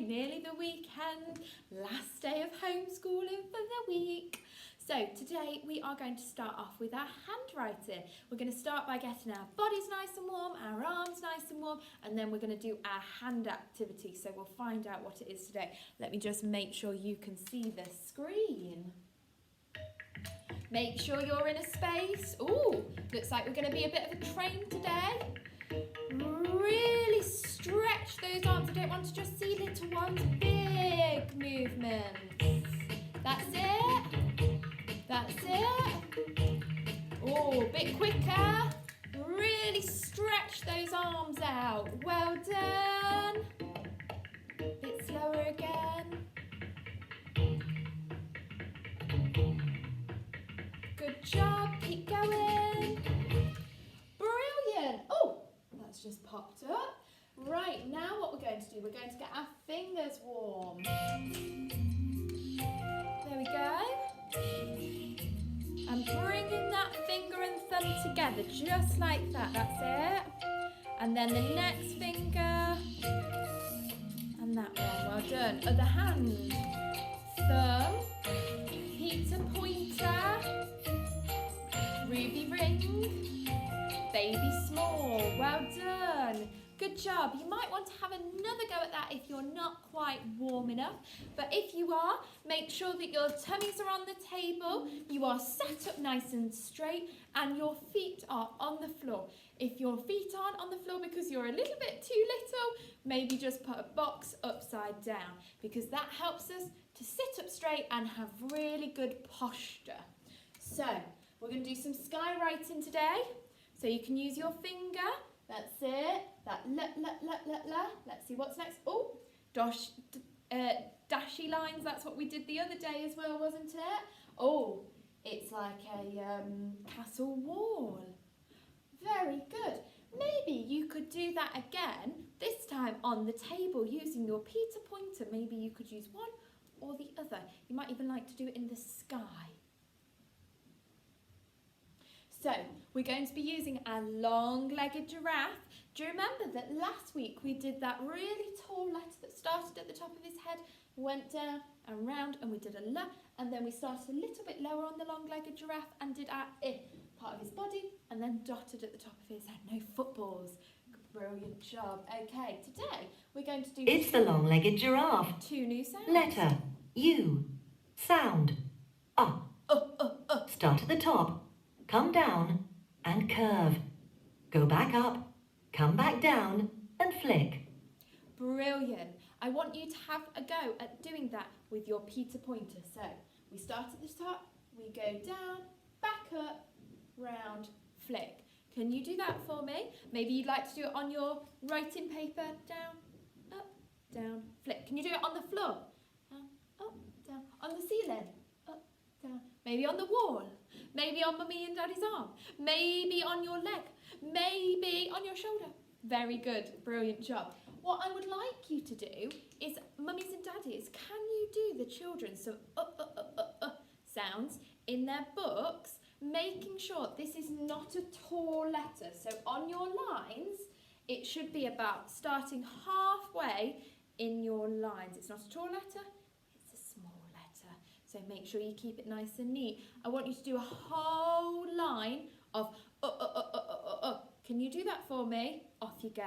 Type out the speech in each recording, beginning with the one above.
nearly the weekend, last day of homeschooling for the week. So today we are going to start off with our handwriting. We're going to start by getting our bodies nice and warm, our arms nice and warm, and then we're going to do our hand activity. So we'll find out what it is today. Let me just make sure you can see the screen. Make sure you're in a space. Ooh, looks like we're going to be a bit of a train today. Really stretch those arms. I don't want to just see little ones. Big movements. That's it. That's it. Oh, a bit quicker. Really stretch those arms out. Well done. Bit slower again. Good job. Keep going. Brilliant. Oh, that's just popped up. Right, now what we're going to do, we're going to get our fingers warm. There we go. And bringing that finger and thumb together, just like that. That's it. And then the next finger. And that one. Well done. Other hand. Thumb. Peter pointer. Ruby ring. Baby small. Well done. Good job. You might want to have another go at that if you're not quite warm enough. But if you are, make sure that your tummies are on the table, you are sat up nice and straight, and your feet are on the floor. If your feet aren't on the floor because you're a little bit too little, maybe just put a box upside down, because that helps us to sit up straight and have really good posture. So, we're going to do some skywriting today. So you can use your finger. That's it. That la. Let's see what's next. Oh, dashy lines. That's what we did the other day as well, wasn't it? Oh, it's like a castle wall. Very good. Maybe you could do that again, this time on the table using your Peter pointer. Maybe you could use one or the other. You might even like to do it in the sky. So, we're going to be using our long-legged giraffe. Do you remember that last week we did that really tall letter that started at the top of his head, went down and round, and we did a L, and then we started a little bit lower on the long-legged giraffe and did our I, part of his body, and then dotted at the top of his head. No footballs. Brilliant job. Okay, today we're going to do... It's the long-legged giraffe. 2 new sounds. Letter, U. Sound, Start at the top. Come down and curve. Go back up, come back down and flick. Brilliant. I want you to have a go at doing that with your Peter pointer. So we start at the top, we go down, back up, round, flick. Can you do that for me? Maybe you'd like to do it on your writing paper. Down, up, down, flick. Can you do it on the floor? Down, up, down. On the ceiling? Up, down. Maybe on the wall. Maybe on Mummy and Daddy's arm. Maybe on your leg. Maybe on your shoulder. Very good. Brilliant job. What I would like you to do is, Mummies and Daddies, can you do the children some sounds in their books, making sure this is not a tall letter. So on your lines, it should be about starting halfway in your lines. It's not a tall letter. So make sure you keep it nice and neat. I want you to do a whole line of Can you do that for me? Off you go.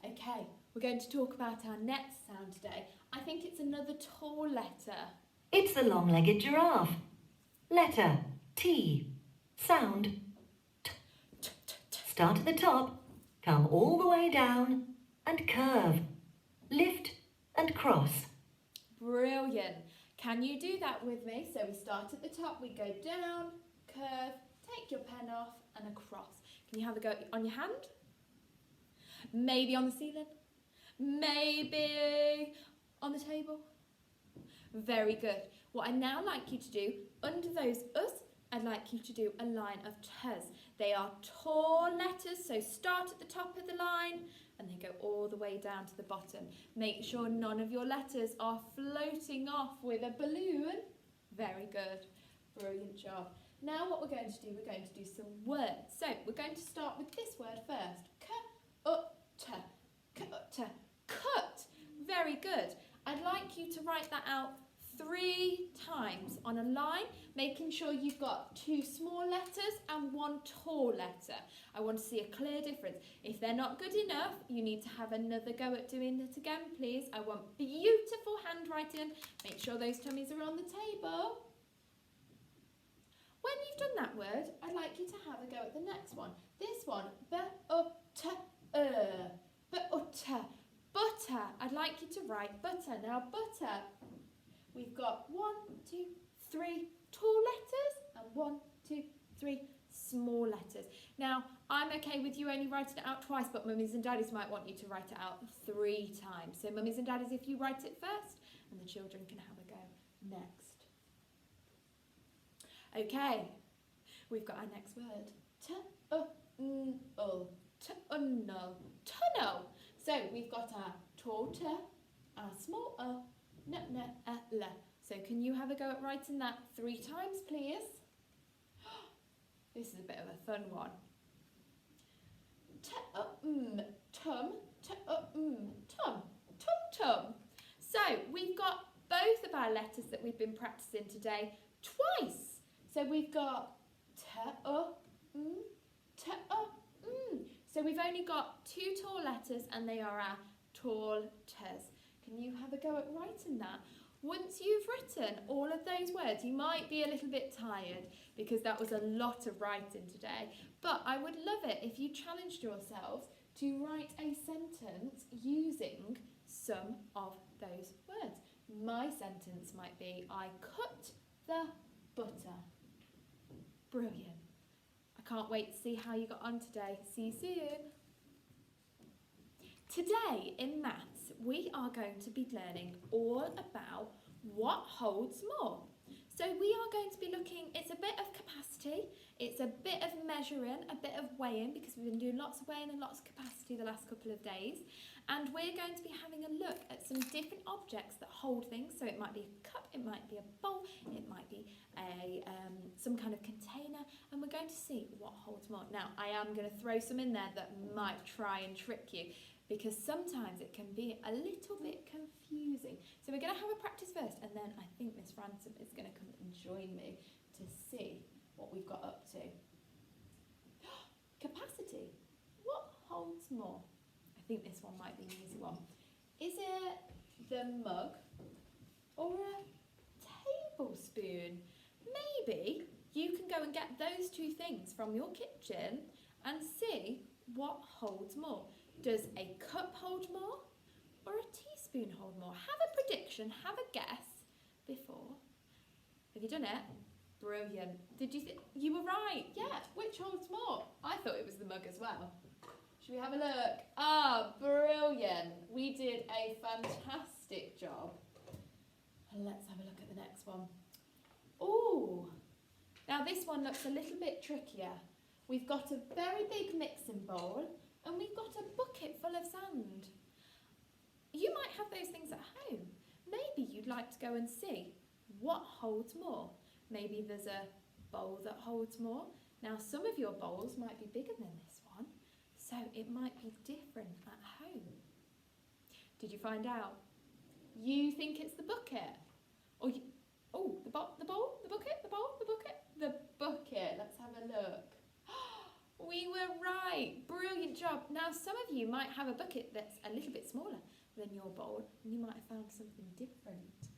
Okay, we're going to talk about our next sound today. I think it's another tall letter. It's the long-legged giraffe. Letter, T. Sound, T. Start at the top, come all the way down and curve. Lift and cross. Brilliant. Can you do that with me? So we start at the top, we go down, curve, take your pen off and across. Can you have a go on your hand? Maybe on the ceiling? Maybe on the table? Very good. What I'd now like you to do, under those us, I'd like you to do a line of t's. They are tall letters, so start at the top of the line and then go all the way down to the bottom. Make sure none of your letters are floating off with a balloon. Very good. Brilliant job. Now what we're going to do, we're going to do some words. So we're going to start with this word first. Cut. Cut. you to write that out 3 times on a line, making sure you've got 2 small letters and 1 tall letter. I want to see a clear difference. If they're not good enough, you need to have another go at doing it again, please. I want beautiful handwriting. Make sure those tummies are on the table. When you've done that word, I'd like you to have a go at the next one. This one, butter. Butter. I'd like you to write butter. Now, butter, we've got 1, 2, 3 tall letters and 1, 2, 3 small letters. Now, I'm okay with you only writing it out twice, but mummies and daddies might want you to write it out 3 times. So, mummies and daddies, if you write it first, and the children can have a go next. Okay, we've got our next word. Tunnel. Tunnel. Tunnel. So we've got our tall t, our small l. So can you have a go at writing that 3 times, please? This is a bit of a fun one. Tum. Tum. So we've got both of our letters that we've been practicing today twice. So we've got So we've only got 2 tall letters and they are our tall t's. Can you have a go at writing that? Once you've written all of those words, you might be a little bit tired because that was a lot of writing today. But I would love it if you challenged yourselves to write a sentence using some of those words. My sentence might be, I cut the butter. Brilliant. I can't wait to see how you got on today. See you soon. Today in maths, we are going to be learning all about what holds more. So we are going to be looking, it's a bit of capacity, it's a bit of measuring, a bit of weighing, because we've been doing lots of weighing and lots of capacity the last couple of days. And we're going to be having a look at some different objects that hold things. So it might be a cup, it might be a bowl, it might be a some kind of container, and we're going to see what holds more. Now, I am going to throw some in there that might try and trick you, because sometimes it can be a little bit confusing. So we're going to have a practice first, and then I think Miss Ransom is going to come and join me to see what we've got up to. Capacity. What holds more? I think this one might be an easy one. Is it the mug or a tablespoon? Maybe you can go and get those 2 things from your kitchen and see what holds more. Does a cup hold more or a teaspoon hold more? Have a prediction, have a guess before. Have you done it? Brilliant. Did you you were right. Yeah, which holds more? I thought it was the mug as well. Should we have a look? Ah, brilliant. We did a fantastic job. Let's have a look at the next one. Ooh. Now this one looks a little bit trickier. We've got a very big mixing bowl and we've got a bucket full of sand. You might have those things at home. Maybe you'd like to go and see what holds more. Maybe there's a bowl that holds more. Now some of your bowls might be bigger than this one, so it might be different at home. Did you find out? You think it's the bucket? Or you, oh, the bowl, the bucket, the bowl, the bucket, the bucket. Let's have a look. We were right. Brilliant job. Now, some of you might have a bucket that's a little bit smaller than your bowl, and you might have found something different.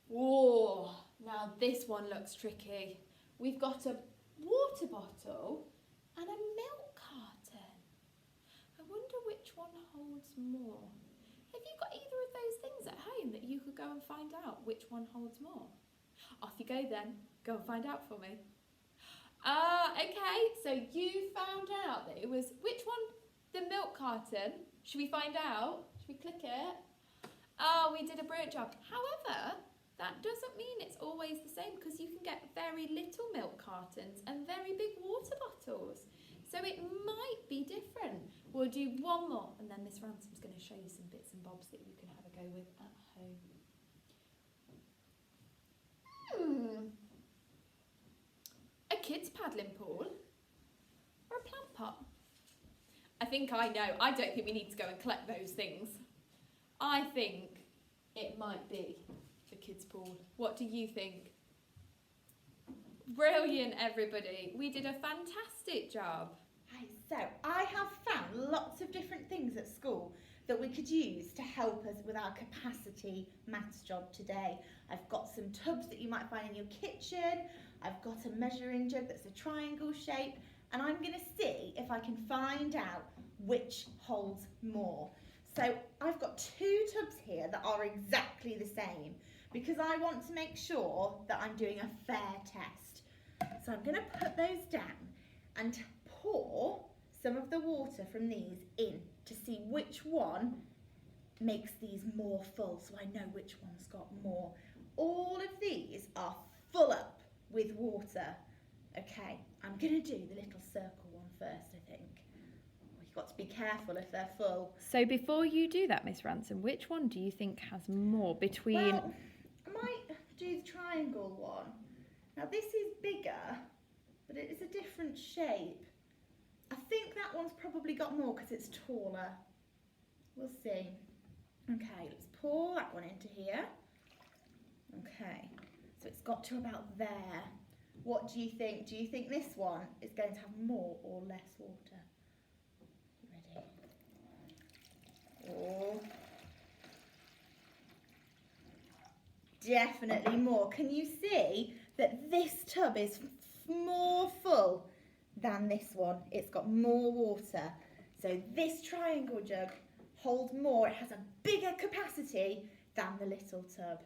Whoa, now this one looks tricky. We've got a water bottle and a milk carton. I wonder which one holds more. Have you got either of those things at home that you could go and find out which one holds more? Off you go then. Go and find out for me. Okay, so you found out that it was, which one? The milk carton. Should we find out? Should we click it? Oh, we did a brilliant job. However, that doesn't mean it's always the same, because you can get very little milk cartons and very big water bottles. So it might be different. We'll do one more and then Miss Ransom's going to show you some bits and bobs that you can have a go with at home. A kid's paddling pool or a plant pot? I think I know. I don't think we need to go and collect those things. I think it might be the kids' pool. What do you think? Brilliant, everybody. We did a fantastic job. Right, so I have found lots of different things at school that we could use to help us with our capacity maths job today. I've got some tubs that you might find in your kitchen. I've got a measuring jug that's a triangle shape, and I'm going to see if I can find out which holds more. So I've got 2 tubs here that are exactly the same because I want to make sure that I'm doing a fair test. So I'm going to put those down and pour some of the water from these in to see which one makes these more full, so I know which one's got more. All of these are full up with water. Okay, I'm going to do the little circle one first, I think. You've got to be careful if they're full. So before you do that, Miss Ransom, which one do you think has more between... Well, I might do the triangle one. Now this is bigger, but it is a different shape. I think that one's probably got more because it's taller. We'll see. Okay, let's pour that one into here. Okay, so it's got to about there. What do you think? Do you think this one is going to have more or less water? Ready? Oh. Definitely more. Can you see that this tub is more full than this one? It's got more water. So this triangle jug holds more. It has a bigger capacity than the little tub.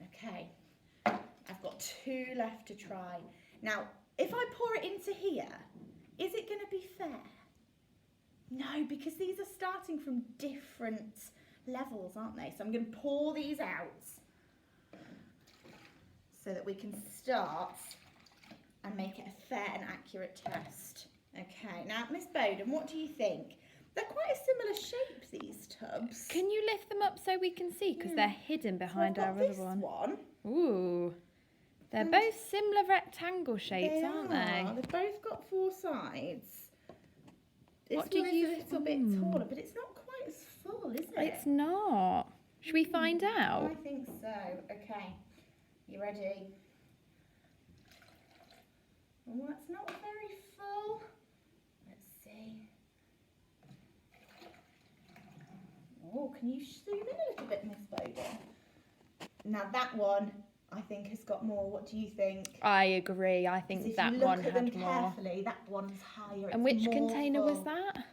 Okay, I've got 2 left to try. Now, if I pour it into here, is it going to be fair? No, because these are starting from different levels, aren't they? So I'm going to pour these out so that we can start and make it a fair and accurate test. Okay, now Miss Bowden, what do you think? They're quite a similar shape, these tubs. Can you lift them up so we can see? Because they're hidden behind So I've our got other this one. Ooh. They're And both similar rectangle shapes, They aren't are. they? They've both got 4 sides. This What do one you- is a little bit taller, but it's not quite as full, is it? It's not. Should we find I out? think so. Okay, you ready? Oh, it's not very full. Let's see. Oh, can you zoom in a little bit, Miss Bowden? Now that one, I think, has got more. What do you think? I agree. I 'Cause think if that you look one at them had more. carefully, that one's higher. And it's which more container was full. that?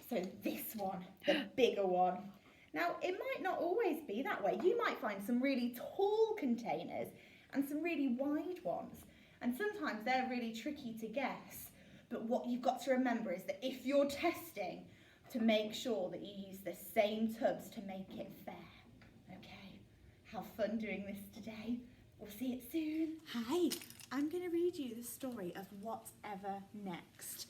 So this one, the bigger one. Now, it might not always be that way. You might find some really tall containers and some really wide ones. And sometimes they're really tricky to guess. But what you've got to remember is that if you're testing, to make sure that you use the same tubs to make it fair. Okay, have fun doing this today. We'll see it soon. Hi, I'm going to read you the story of Whatever Next.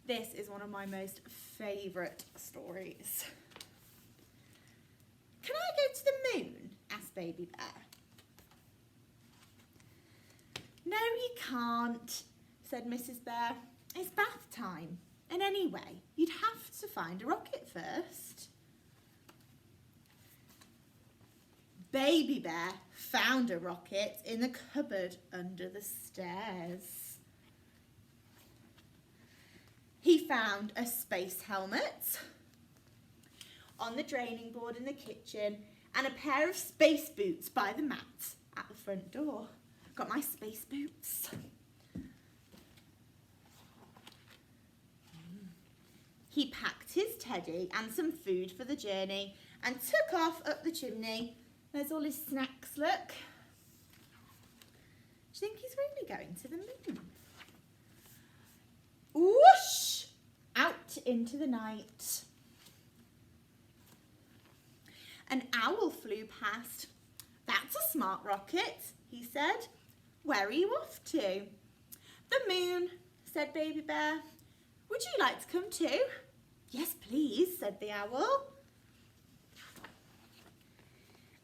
This is one of my most favourite stories. Can I go to the moon? Asked Baby Bear. No, you can't, said Mrs. Bear. It's bath time. And anyway, you'd have to find a rocket first. Baby Bear found a rocket in the cupboard under the stairs. He found a space helmet on the draining board in the kitchen and a pair of space boots by the mat at the front door. Got my space boots. He packed his teddy and some food for the journey and took off up the chimney. There's all his snacks, look. Do you think he's really going to the moon? Whoosh! Out into the night. An owl flew past. That's a smart rocket, he said. Where are you off to? The moon, said Baby Bear. Would you like to come too? Yes, please, said the owl.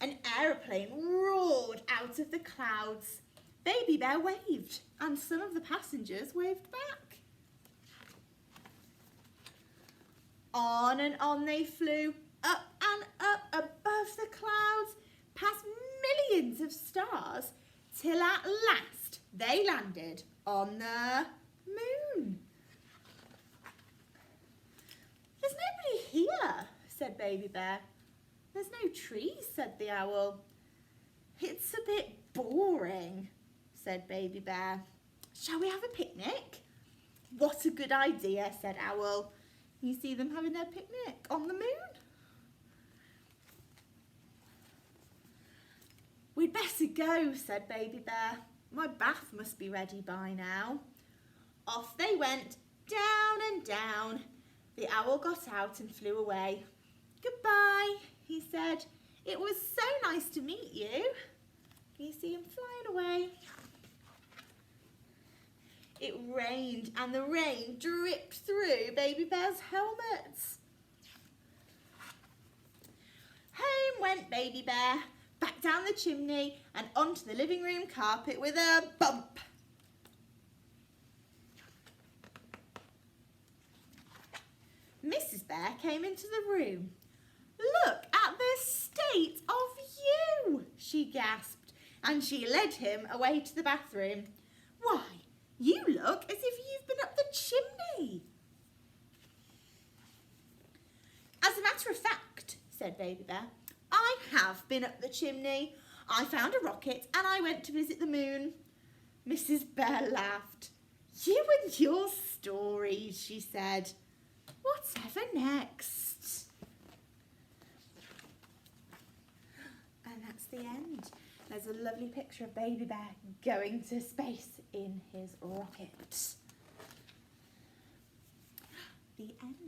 An aeroplane roared out of the clouds. Baby Bear waved, and some of the passengers waved back. On and on they flew, up and up above clouds, past millions of stars, till at last they landed on the moon. There's nobody here, said Baby Bear. There's no trees, said the Owl. It's a bit boring, said Baby Bear. Shall we have a picnic? What a good idea, said Owl. You see them having their picnic on the moon? We'd better go, said Baby Bear. My bath must be ready by now. Off they went, down and down. The Owl got out and flew away. Goodbye, he said. It was so nice to meet you. You see him flying away. It rained and the rain dripped through Baby Bear's helmet. Home went Baby Bear, back down the chimney and onto the living room carpet with a bump. Mrs. Bear came into the room. Look at the state of you, she gasped, and she led him away to the bathroom. Why, you look as if you've been up the chimney. As a matter of fact, said Baby Bear, I have been up the chimney. I found a rocket and I went to visit the moon. Mrs. Bear laughed. You and your stories, she said. Whatever next? And that's the end. There's a lovely picture of Baby Bear going to space in his rocket. The end.